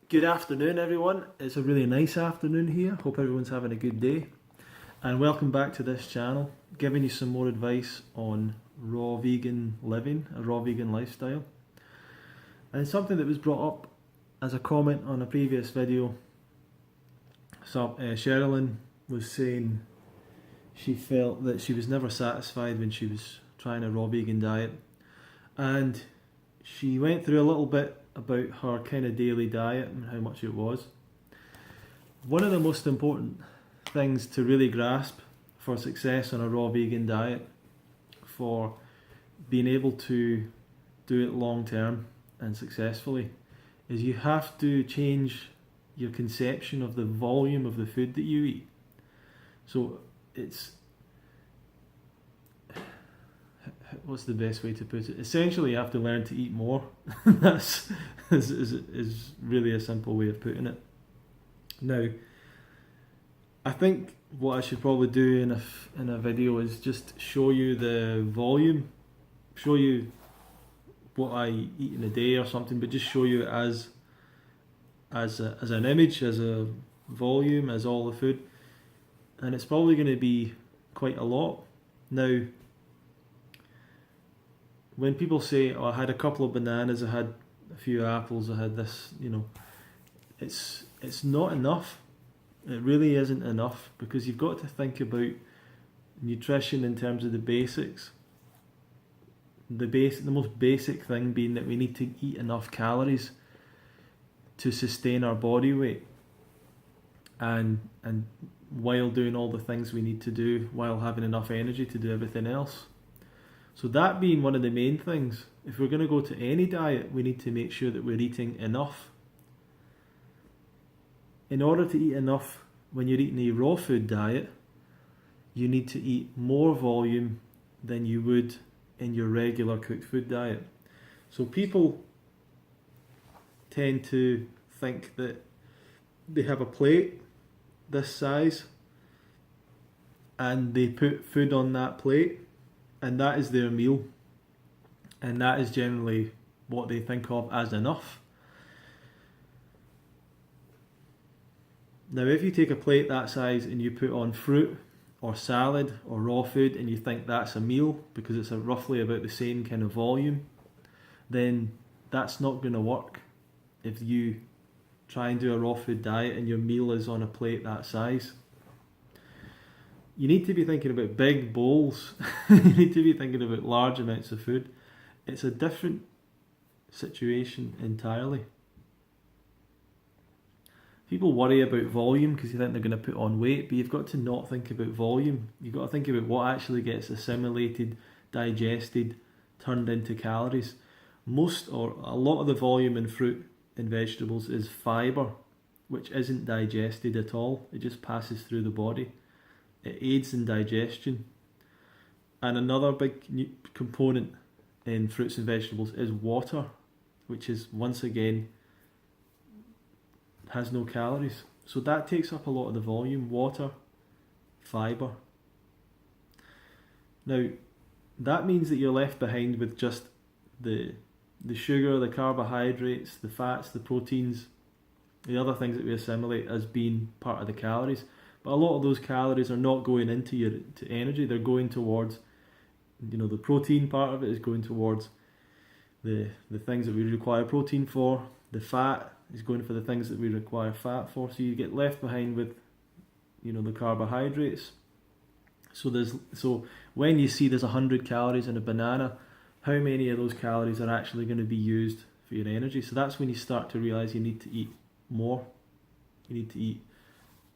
Good afternoon, everyone. It's a really nice afternoon here. Hope everyone's having a good day. And welcome back to this channel, giving you some more advice on raw vegan living, a raw vegan lifestyle. And something that was brought up as a comment on a previous video. So Sherilyn was saying she felt that she was never satisfied when she was trying a raw vegan diet. And she went through a little bit about her kind of daily diet and how much it was. One of the most important things to really grasp for success on a raw vegan diet, for being able to do it long term and successfully, is you have to change your conception of the volume of the food that you eat. So what's the best way to put it? Essentially, you have to learn to eat more. That's is really a simple way of putting it. Now, I think what I should probably do in a video is just show you the volume, show you what I eat in a day or something, but just show you it as an image, as a volume, as all the food, and it's probably going to be quite a lot. Now, when people say, "Oh, I had a couple of bananas, I had a few apples, I had this," it's not enough. It really isn't enough, because you've got to think about nutrition in terms of the basics. The most basic thing being that we need to eat enough calories to sustain our body weight, and while doing all the things we need to do, while having enough energy to do everything else. So that being one of the main things, if we're going to go to any diet, we need to make sure that we're eating enough. In order to eat enough, when you're eating a raw food diet, you need to eat more volume than you would in your regular cooked food diet. So people tend to think that they have a plate this size and they put food on that plate, and that is their meal, and that is generally what they think of as enough. Now, if you take a plate that size and you put on fruit or salad or raw food and you think that's a meal because it's roughly about the same kind of volume, then that's not going to work if you try and do a raw food diet and your meal is on a plate that size. You need to be thinking about big bowls. You need to be thinking about large amounts of food. It's a different situation entirely. People worry about volume because you think they're going to put on weight, but you've got to not think about volume. You've got to think about what actually gets assimilated, digested, turned into calories. Most or a lot of the volume in fruit and vegetables is fibre, which isn't digested at all. It just passes through the body. It aids in digestion. And another big component in fruits and vegetables is water, which is, once again, has no calories. So that takes up a lot of the volume. Water, fibre. Now, that means that you're left behind with just the sugar, the carbohydrates, the fats, the proteins, the other things that we assimilate as being part of the calories. But a lot of those calories are not going into to energy. They're going towards, the protein part of it is going towards the things that we require protein for. The fat is going for the things that we require fat for. So you get left behind with, the carbohydrates. So when you see there's 100 calories in a banana, how many of those calories are actually going to be used for your energy? So that's when you start to realise you need to eat more. You need to eat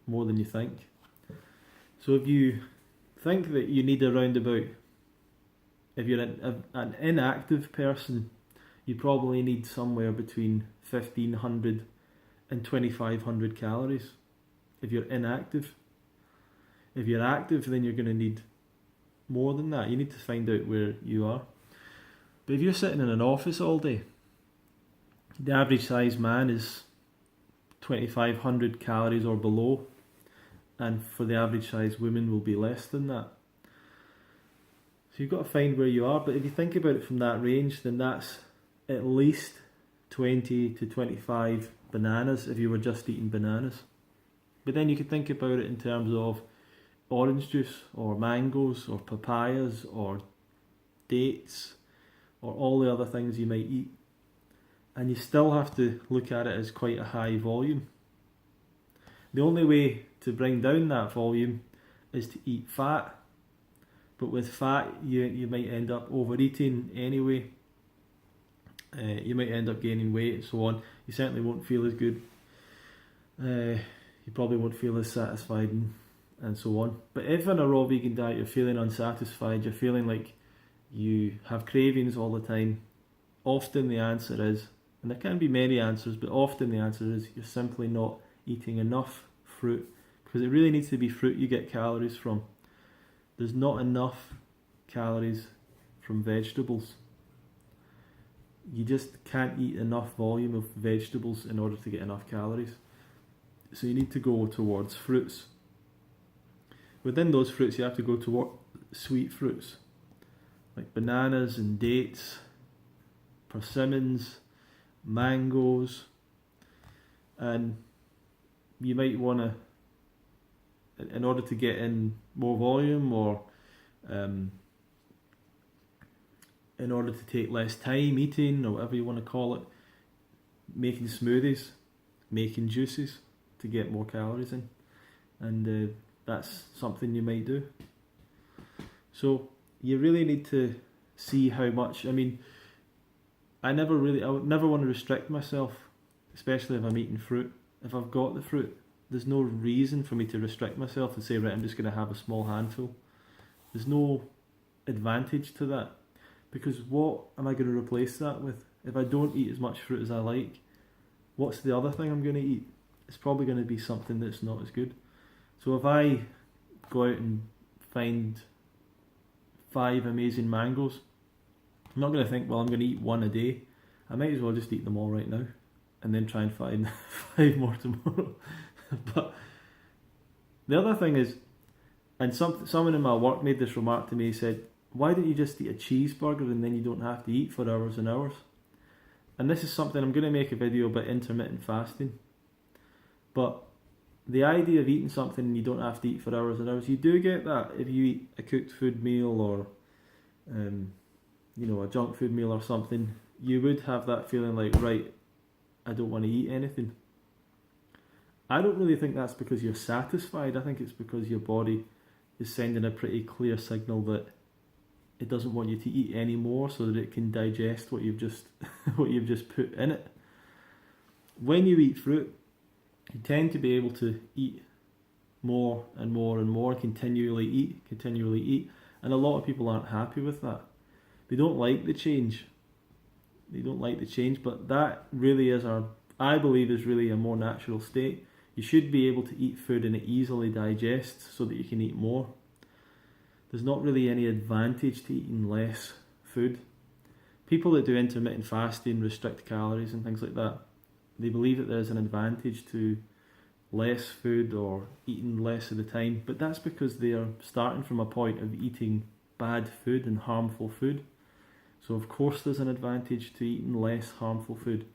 more than you think. So if you think that you need around about, if you're an inactive person, you probably need somewhere between 1,500 and 2,500 calories if you're inactive. If you're active, then you're going to need more than that. You need to find out where you are. But if you're sitting in an office all day, the average size man is 2,500 calories or below, and for the average size woman will be less than that. So you've got to find where you are, but if you think about it from that range, then that's at least 20 to 25 bananas if you were just eating bananas. But then you could think about it in terms of orange juice or mangoes or papayas or dates or all the other things you might eat. And you still have to look at it as quite a high volume. The only way to bring down that volume is to eat fat. But with fat, you might end up overeating anyway. You might end up gaining weight and so on. You certainly won't feel as good. You probably won't feel as satisfied and so on. But if on a raw vegan diet you're feeling unsatisfied, you're feeling like you have cravings all the time, often the answer is, and there can be many answers, but often the answer is you're simply not eating enough fruit, because it really needs to be fruit you get calories from. There's not enough calories from vegetables. You just can't eat enough volume of vegetables in order to get enough calories. So you need to go towards fruits. Within those fruits you have to go toward sweet fruits, like bananas and dates, persimmons, mangoes, and you might want to, in order to get in more volume, or in order to take less time eating, or whatever you want to call it, making smoothies, making juices to get more calories in, and that's something you might do. So you really need to see how much. I mean, I would never want to restrict myself, especially if I'm eating fruit. If I've got the fruit, there's no reason for me to restrict myself and say, right, I'm just going to have a small handful. There's no advantage to that, because what am I going to replace that with? If I don't eat as much fruit as I like, what's the other thing I'm going to eat? It's probably going to be something that's not as good. So if I go out and find 5 amazing mangoes, I'm not going to think, well, I'm going to eat one a day. I might as well just eat them all right now and then try and find 5 more tomorrow. But the other thing is, and someone in my work made this remark to me, he said, why don't you just eat a cheeseburger and then you don't have to eat for hours and hours? And this is something, I'm going to make a video about intermittent fasting. But the idea of eating something and you don't have to eat for hours and hours, you do get that if you eat a cooked food meal or a junk food meal or something. You would have that feeling like, right, I don't want to eat anything. I don't really think that's because you're satisfied. I think it's because your body is sending a pretty clear signal that it doesn't want you to eat any more, so that it can digest what you've just put in it. When you eat fruit, you tend to be able to eat more and more and more, continually eat, and a lot of people aren't happy with that. They don't like the change. But that really is I believe is really a more natural state. You should be able to eat food and it easily digests so that you can eat more. There's not really any advantage to eating less food. People that do intermittent fasting, restrict calories and things like that, they believe that there's an advantage to less food or eating less of the time, but that's because they are starting from a point of eating bad food and harmful food. So of course there's an advantage to eating less harmful food.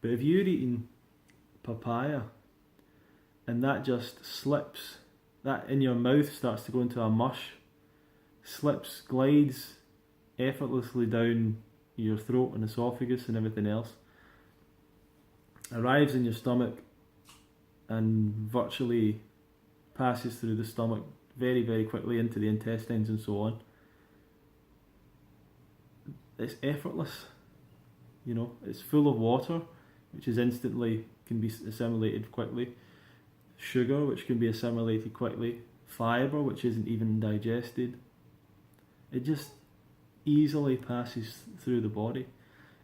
But if you're eating papaya and that just slips, that in your mouth starts to go into a mush, glides effortlessly down your throat and esophagus and everything else, arrives in your stomach and virtually passes through the stomach very, very quickly into the intestines and so on. It's effortless, it's full of water, which is instantly can be assimilated quickly, sugar, which can be assimilated quickly, fibre, which isn't even digested. It just easily passes through the body.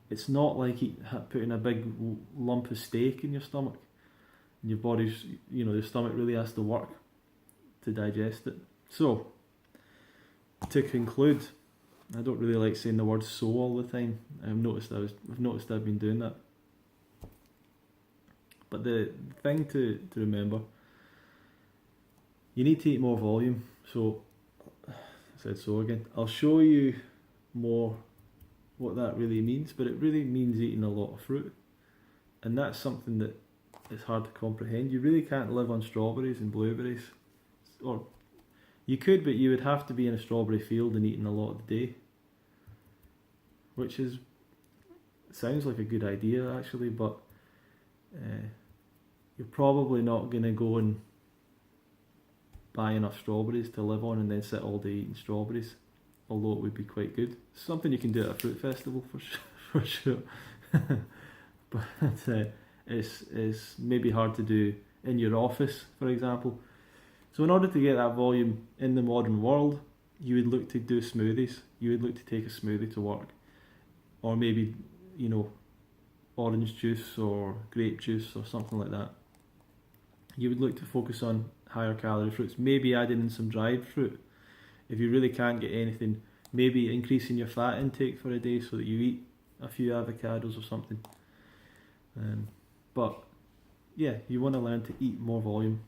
It's not like putting a big lump of steak in your stomach, and your body's, your stomach really has to work to digest it. So, to conclude, I don't really like saying the word "so" all the time. I've noticed I've been doing that. But the thing to remember, you need to eat more volume. So, I said so again. I'll show you more what that really means, but it really means eating a lot of fruit. and that's something that is hard to comprehend. You really can't live on strawberries and blueberries, or you could, but you would have to be in a strawberry field and eating a lot of the day, which is sounds like a good idea actually, but you're probably not going to go and buy enough strawberries to live on and then sit all day eating strawberries, although it would be quite good. Something you can do at a fruit festival for sure. But it's maybe hard to do in your office, for example. So in order to get that volume in the modern world, you would look to do smoothies. You would look to take a smoothie to work, or maybe, you know, orange juice or grape juice or something like that. You would look to focus on higher calorie fruits, maybe adding in some dried fruit. If you really can't get anything, maybe increasing your fat intake for a day so that you eat a few avocados or something. But yeah, you want to learn to eat more volume.